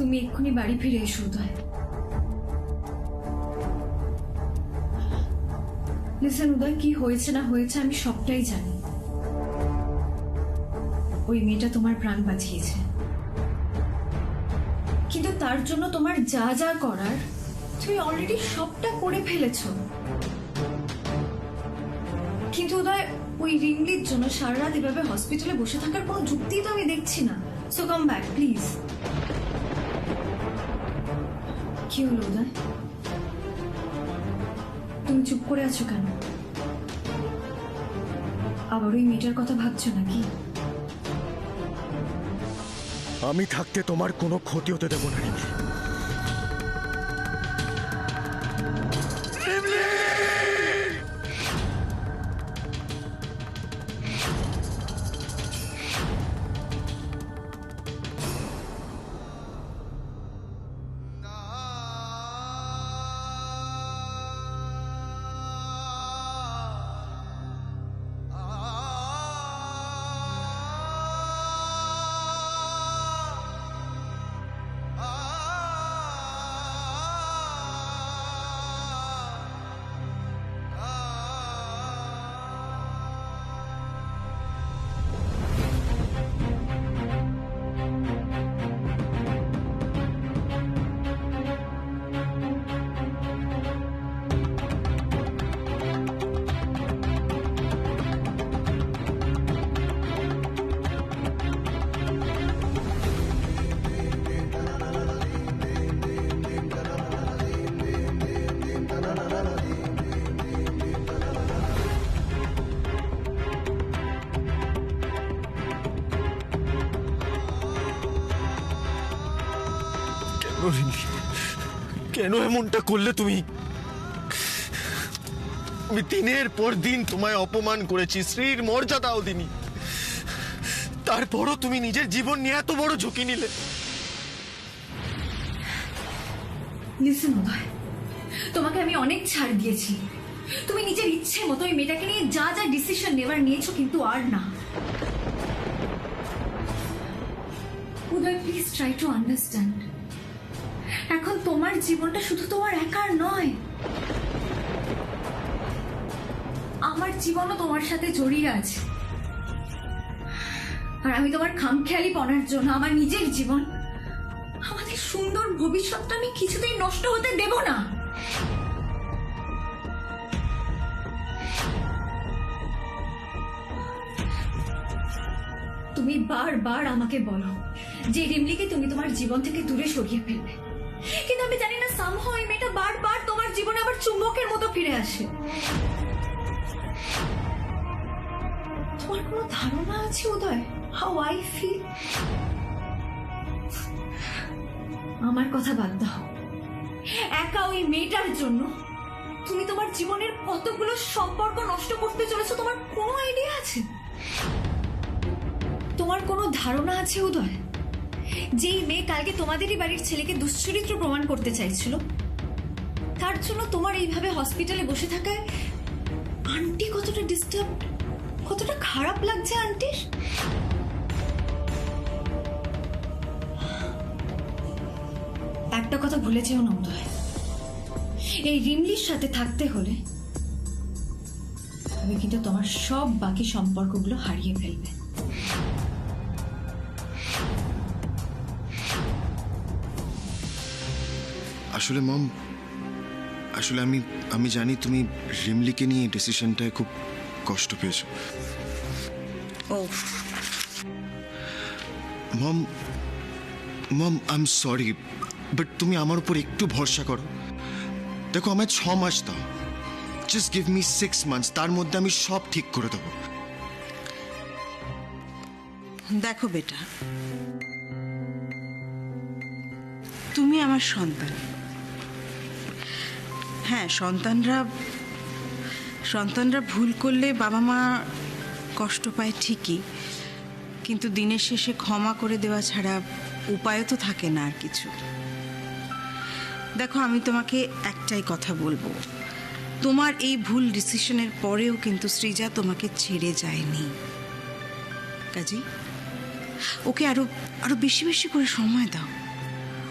তুমি এক্ষুনি বাড়ি ফিরে এসো উদয়। লিসেন উদয়, কি হয়েছে না হয়েছে আমি সবটাই জানি। ওই মেয়েটা তোমার প্রাণ বাঁচিয়েছে, কিন্তু তার জন্য তোমার যা যা করার তুমি অলরেডি সবটা করে ফেলেছো। কিন্তু উদয়, ওই রিমলির জন্য সারা রাত এভাবে হসপিটালে বসে থাকার কোনো যুক্তি তো আমি দেখছি না। So come back please. কি হলো উদয়, তুমি চুপ করে আছো কেন? আবার ওই মেয়েটার কথা ভাবছো নাকি? আমি থাকতে তোমার কোনো ক্ষতি হতে দেব না রিমি। কেন এমনটা করলে তুমি? আমি দিনের পর দিন তোমায় অপমান করেছি, স্ত্রীর মর্যাদাও দিনি, তারপরও তুমি নিজের জীবন নিয়ে এত বড় ঝুঁকি নিলে। লিসেন উদয়, তোমাকে আমি অনেক ছাড় দিয়েছি। তুমি নিজের ইচ্ছে মতো ওই মেয়েটাকে নিয়ে যা যা ডিসিশন নেবার নিয়েছো, কিন্তু আর না। উদয় প্লিজ ট্রাই টু আন্ডারস্ট্যান্ড। এখন তোমার জীবনটা শুধু তোমার একার নয়, আমার জীবনও তোমার সাথে জড়িয়ে আছে। আর আমি তোমার খামখেয়ালি পনার জন্য আমার নিজের জীবন, আমাদের সুন্দর ভবিষ্যৎটা আমি কিছুতেই নষ্ট হতে দেব না। তুমি বারবার আমাকে বলো যে রিমলিকে তুমি তোমার জীবন থেকে দূরে সরিয়ে ফেলবে, কিন্তু আমি জানি না সামহাও এই মেয়েটা বারবার তোমার জীবনে আবার চুম্বকের মতো ফিরে আসে। তোমার কোনো ধারণা আছে উদয় হাউ আই ফিল? আমার কথা বাদ দাও, একা ওই মেয়েটার জন্য তুমি তোমার জীবনের কতগুলো সম্পর্ক নষ্ট করতে চলেছো, তোমার কোনো আইডিয়া আছে? তোমার কোনো ধারণা আছে উদয়, যেই মেয়ে কালকে তোমাদেরই বাড়ির ছেলেকে দুশ্চরিত্র প্রমাণ করতে চাইছিল, তার জন্য তোমার এইভাবে হসপিটালে বসে থাকায় আন্টি কতটা ডিস্টার্ব, কতটা খারাপ লাগছে আন্টির? একটা কথা ভুলে যেও না উদয়, এই রিমলির সাথে থাকতে হলে তুমি কিন্তু তোমার সব বাকি সম্পর্কগুলো হারিয়ে ফেলবে। আসলে মম, আসলে আমি জানি তুমি রিমলিকে নিয়ে ডিসিশনটায় খুব কষ্ট পেয়েছো। ও মম, আই এম সরি, বাট তুমি আমার উপর একটু ভরসা করো। দেখো, আমায় 6 মাস দাও, জাস্ট গিভ মি 6 মান্থস, তার মধ্যে আমি সব ঠিক করে দেবো। দেখো বেটা, তুমি আমার সন্তান। হ্যাঁ, সন্তানরা ভুল করলে বাবা মা কষ্ট পায় ঠিকই, কিন্তু দিনের শেষে ক্ষমা করে দেওয়া ছাড়া উপায়ও তো থাকে না আর কিছু। দেখো, আমি তোমাকে একটাই কথা বলবো, তোমার এই ভুল ডিসিশনের পরেও কিন্তু সৃজা তোমাকে ছেড়ে যায়নি। কাজী ওকে আরো বেশি বেশি করে সময় দাও,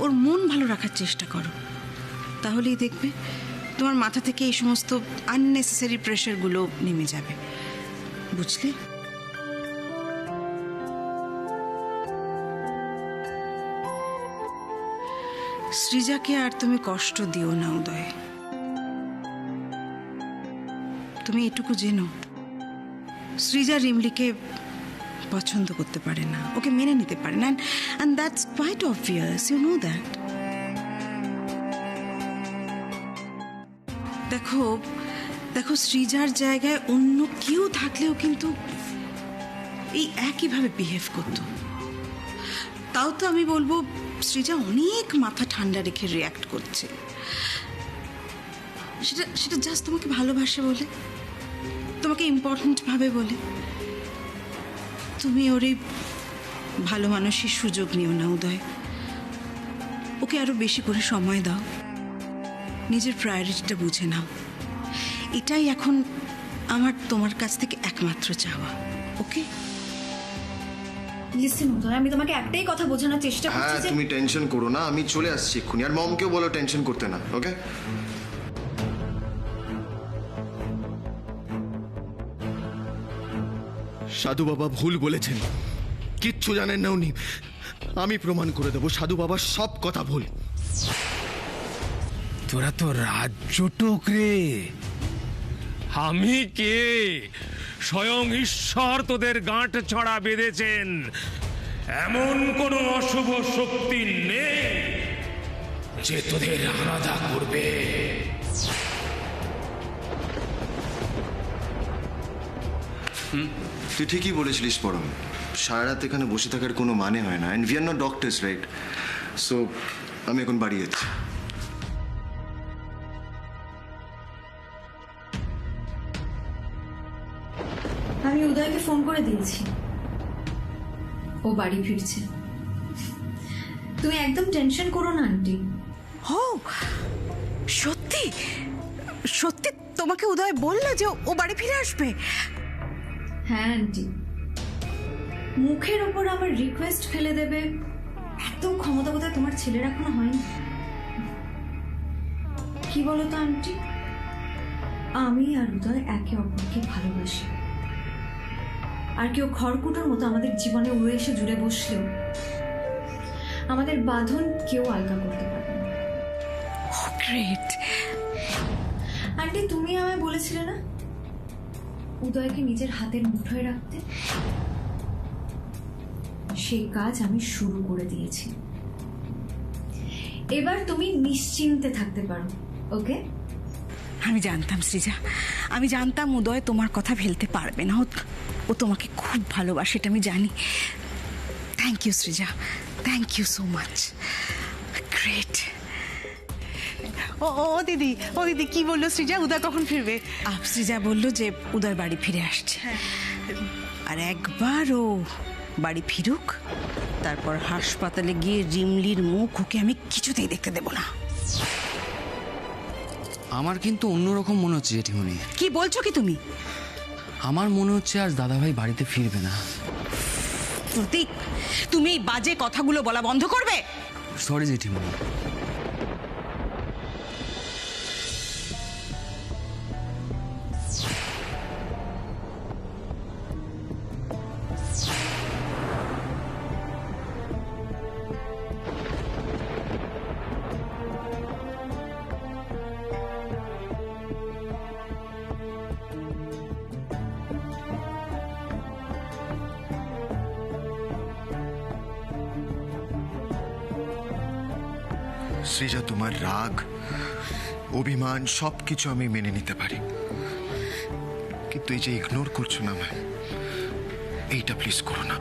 ওর মন ভালো রাখার চেষ্টা করো, তাহলেই দেখবে তোমার মাথা থেকে এই সমস্ত আননেসেসারি প্রেশারগুলো নেমে যাবে, বুঝলে? সৃজাকে আর তুমি কষ্ট দিও না উদয়। তুমি এটুকু জেনো, সৃজা রিমলিকে পছন্দ করতে পারে না, ওকে মেনে নিতে পারে না, and that's quite obvious, you know that. দেখো দেখো সৃজার জায়গায় অন্য কেউ থাকলেও কিন্তু এই একইভাবে বিহেভ করতো। তাও তো আমি বলবো সৃজা অনেক মাথা ঠান্ডা রেখে রিয়াক্ট করছে, সেটা সেটা জাস্ট তোমাকে ভালোবাসে বলে, তোমাকে ইম্পর্ট্যান্ট ভাবে বলে। তুমি ওর এই ভালো মানুষের সুযোগ নিও না উদয়, ওকে আরো বেশি করে সময় দাও, নিজের প্রায়োরিটিটা বুঝে নাও। এটাই এখন আমার তোমার কাছ থেকে একমাত্র চাওয়া, ওকে? লিসেন উদয়, আমি তোমাকে একটাই কথা বোঝানোর চেষ্টা করছি হ্যাঁ যে তুমি টেনশন করো না, আমি চলে আসছি এক্ষুনি। আর মমকেও বলো টেনশন করতে না, ওকে? সাধু বাবা ভুল বলেছেন, কিচ্ছু জানেন না উনি। আমি প্রমাণ করে দেবো সাধু বাবার সব কথা ভুল। তোরা তো রাজ্য টোকরে, আমি কে? স্বয়ং ঈশ্বর তোদের গাঁট ছড়া বেঁধেছেন, এমন কোন অশুভ শক্তি নেই যে তোদের আলাদা করবে। তুই ঠিকই বলেছিলিস পরম, সারা রাত এখানে বসে থাকার কোনো মানে হয় না। And we are not doctors, right? So আমি এখন বাড়ি যাচ্ছি। আমি উদয়কে ফোন করে দিয়েছি, ও বাড়ি ফিরছে। তুমি একদম টেনশন করো না আন্টি। ও সত্যি সত্যি তোমাকে উদয় বললো যে ও বাড়ি ফিরে আসবে? হ্যাঁ আন্টি, মুখের ওপর আমার রিকোয়েস্ট ফেলে দেবে এত ক্ষমতা বোধহয় তোমার ছেলের এখনো হয়নি। কি বলো তো আন্টি, আমি আর উদয় একে অপরকে ভালোবাসি, আর কেউ খড়কুটোর মতো আমাদের জীবনে উড়ে এসে জুড়ে বসলেও আমাদের বাঁধন কেউ আলগা করতে পারবে না। গ্রেট। আন্টি, তুমি আমায় বলেছিলে না উদয়কে নিজের হাতের মুঠোয় রাখতে? সেই কাজ আমি শুরু করে দিয়েছি। এবার তুমি নিশ্চিন্তে থাকতে পারো, ওকে? আমি জানতাম সৃজা, আমি জানতাম উদয় তোমার কথা ফেলতে পারবে না, ও তোমাকে খুব ভালোবাসে, এটা আমি জানি। Thank you Srija, thank you so much. Great. ও দিদি কি বললো সৃজা, উদয় কখন ফিরবে? সৃজা বললো যে উদয় বাড়ি ফিরে আসছে, আর একবার ও বাড়ি ফিরুক, তারপর হাসপাতালে গিয়ে রিমলির মুখ ওকে আমি কিছুতেই দেখতে দেব না। আমার কিন্তু অন্যরকম মনে হচ্ছে জেঠিমণি। কি বলছো কি তুমি? আমার মনে হচ্ছে আজ দাদাভাই বাড়িতে ফিরবে না। প্রতীক, তুমি এই বাজে কথাগুলো বলা বন্ধ করবে? সরি জেঠিমণি। সৃজা, তোমার রাগ, অভিমান সবকিছু আমি মেনে নিতে পারি, কিন্তু এই যে ইগনোর করছো না আমায়, এইটা প্লিজ করো না।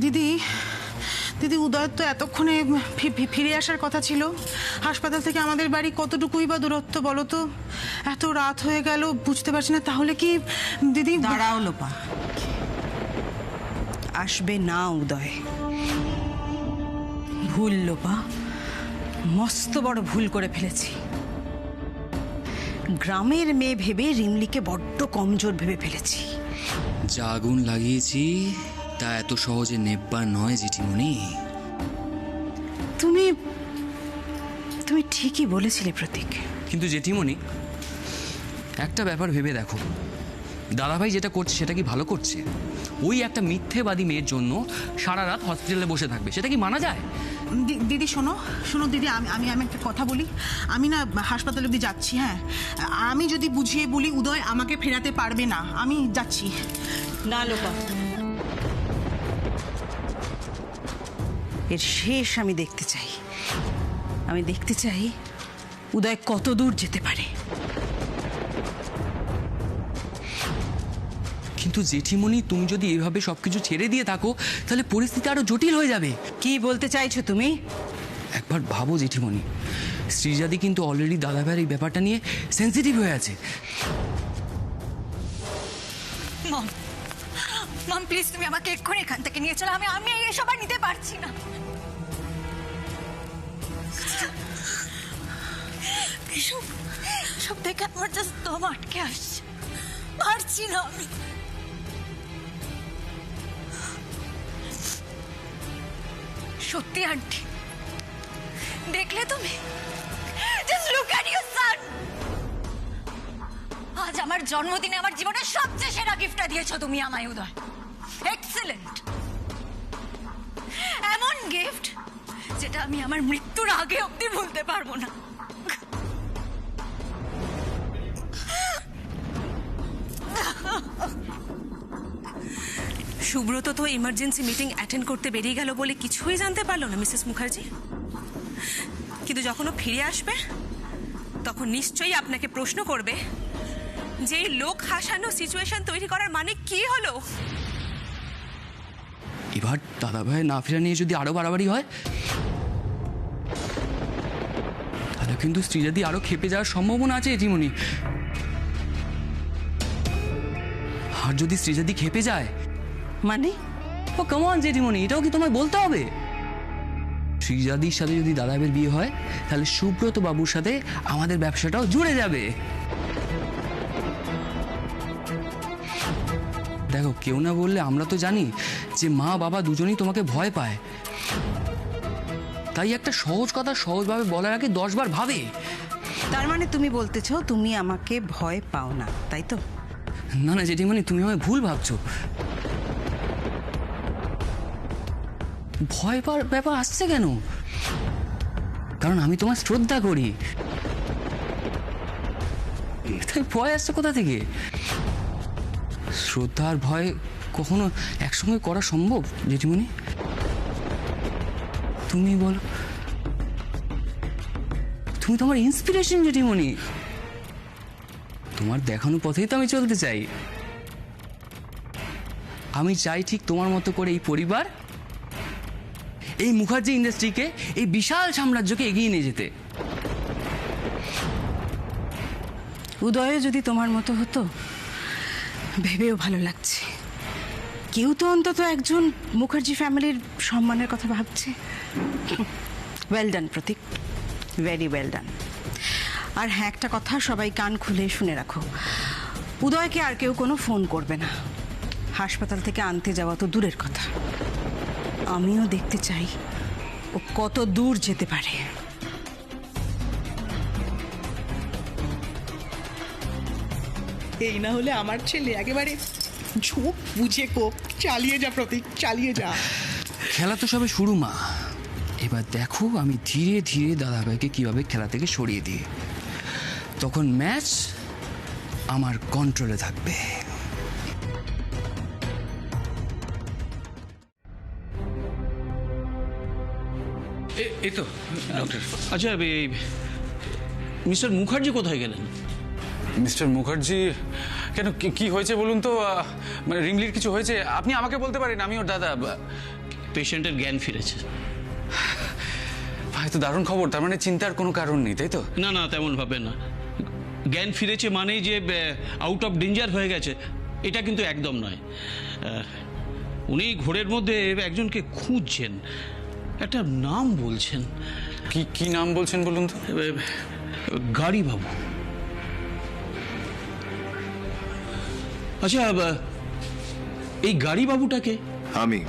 দিদি দিদি উদয় তো এতক্ষণে ফিরে আসার কথা ছিল। হাসপাতাল থেকে আমাদের বাড়ি কতটুকুই বা দূরত্ব বলো তো? এত রাত হয়ে গেল, বুঝতে পারছি না। তাহলে কি দিদি? দাঁড়াও লোপা, আসবে না উদয়। ভুল লোপা, মস্ত বড় ভুল করে ফেলেছি। গ্রামের মেয়ে ভেবে রিমলিকে বড্ড কমজোর ভেবে ফেলেছি। যা আগুন লাগিয়েছি তা এত সহজে নেববার নয় জেঠিমণি। তুমি তুমি ঠিকই বলেছিলে প্রতীক। কিন্তু জেঠিমণি, একটা ব্যাপার ভেবে দেখো, দাদাভাই যেটা করছে সেটা কি ভালো করছে? ওই একটা মিথ্যেবাদী মেয়ের জন্য সারা রাত হসপিটালে বসে থাকবে, সেটা কি মানা যায়? দিদি শোনো শোনো দিদি, আমি একটা কথা বলি। আমি না হাসপাতালে অব্দি যাচ্ছি। হ্যাঁ, আমি যদি বুঝিয়ে বলি উদয় আমাকে ফেরাতে পারবে না, আমি যাচ্ছি। না লোপা, এর শেষ আমি দেখতে চাই। আমি দেখতে চাই উদয় কত দূর যেতে পারে। কিন্তু জেঠিমণি, তুমি যদি এইভাবে সবকিছু ছেড়ে দিয়ে থাকো তাহলে পরিস্থিতি আরো জটিল হয়ে যাবে। কি বলতে চাইছো তুমি? একবার ভাবো জেঠিমণি, শ্রীজাদি কিন্তু অলরেডি দাদাভাইয়ের এই ব্যাপারটা নিয়ে সেন্সিটিভ হয়ে আছে। মম প্লিজ, তুমি আমাকে এক্ষুনি এখান থেকে নিয়ে চলো। আমি এসব আর নিতে পারছি না। সব দেখে আমার জাস্ট দম আটকে আসছে, পারছি না আমি। সত্যি আন্টি, দেখলে তুমি? জাস্ট লুক অ্যাট ইওর সন। আজ আমার জন্মদিনে আমার জীবনের সবচেয়ে সেরা গিফটটা দিয়েছো তুমি আমায় উদয়। এক্সেলেন্ট, এমন গিফট যেটা আমি আমার মৃত্যুর আগে অবধি ভুলতে পারবো না। সুব্রত তো ইমার্জেন্সি মিটিং অ্যাটেন্ড করতে বেরিয়ে গেল বলে কিছুই জানতে পারলো না মিসেস মুখার্জি। কিন্তু যখন ও ফিরে আসবে তখন নিশ্চয়ই আপনাকে প্রশ্ন করবে যে এই লোক হাসানো সিচুয়েশন তৈরি করার মানে কি হলো। এবার দাদাভাই না ফেরা নিয়ে যদি আরো বাড়াবাড়ি হয় তাহলে কিন্তু শ্রীজাদি আরো খেপে যাওয়ার সম্ভাবনা আছে জেঠিমণি। আর যদি শ্রীজাদি খেপে যায় মানে? ও কেমন জেঠিমণি, এটাও কি তোমায় বলতে হবে? শ্রীজাদির সাথে যদি দাদাভাইয়ের বিয়ে হয় তাহলে সুব্রত বাবুর সাথে আমাদের ব্যবসাটাও জুড়ে যাবে। দেখো, কেউ না বললে আমরা তো জানি যে মা বাবা দুজনেই তোমাকে ভয় পায়, তাই একটা সহজ কথা সহজভাবে বলার আগে 10 বার ভাবে। তার মানে তুমি বলতেছো তুমি আমাকে ভয় পাও না, তাই তো? না না জেঠিমণি, তুমি আমায় ভুল ভাবছো। ভয় পাওয়ার ব্যাপার আসছে কেন? কারণ আমি তোমার শ্রদ্ধা করি, তাই ভয় আসছে কোথা থেকে? শ্রদ্ধা আর ভয় কখনো একসঙ্গে করা সম্ভব জেঠিমণি? তুমি বলো, তুমি তোমার ইন্সপিরেশন জেঠিমণি। তোমার দেখানো পথেই তো আমি চলতে চাই। আমি চাই ঠিক তোমার মতো করে এই পরিবার, এই মুখার্জি ইন্ডাস্ট্রিকে, এই বিশাল সাম্রাজ্যকে এগিয়ে নিয়ে যেতে। উদয় যদি তোমার মতো হতো ভেবেও ভালো লাগছে। কেউ তো অন্তত একজন মুখার্জি ফ্যামিলির সম্মানের কথা ভাবছে। ওয়েল ডান প্রতীক, ভেরি ওয়েল ডান। আর হ্যাঁ, একটা কথা সবাই কান খুলে শুনে রাখো, উদয়কে আর কেউ কোনো ফোন করবে না। হাসপাতাল থেকে আনতে যাওয়া তো দূরের কথা, আমিও দেখতে চাই ও কত দূর যেতে পারে। এই না হলে আমার ছেলে একেবারে ঝোঁক বুঝে কোপ চালিয়ে যা প্রতীক, চালিয়ে যা। খেলা তো সবে শুরু মা, এবার দেখো আমি ধীরে ধীরে দাদাভাইকে কিভাবে খেলা থেকে সরিয়ে দিই, তখন ম্যাচ আমার কন্ট্রোলে থাকবে। এই তো ডক্টর। আচ্ছা, এই মিস্টার মুখার্জি কোথায় গেলেন? মিস্টার মুখার্জি কেন, কি হয়েছে বলুন তো? মানে রিংলির কিছু হয়েছে? আপনি আমাকে বলতে পারেন, আমি ওর দাদা। পেশেন্টের জ্ঞান ফিরেছে। ভাই, তো দারুণ খবর, তার মানে চিন্তার কোনো কারণ নেই, তাই তো? না না, তেমন ভাবে না। জ্ঞান ফিরেছে মানেই যে আউট অফ ডেঞ্জার হয়ে গেছে এটা কিন্তু একদম নয়। উনি ঘোরের মধ্যে একজনকে খুঁজছেন, একটা নাম বলছেন। কি নাম বলছেন বলুন তো? গাড়ি বাবু। আচ্ছা, এই গাড়ি বাবুটাকে আমি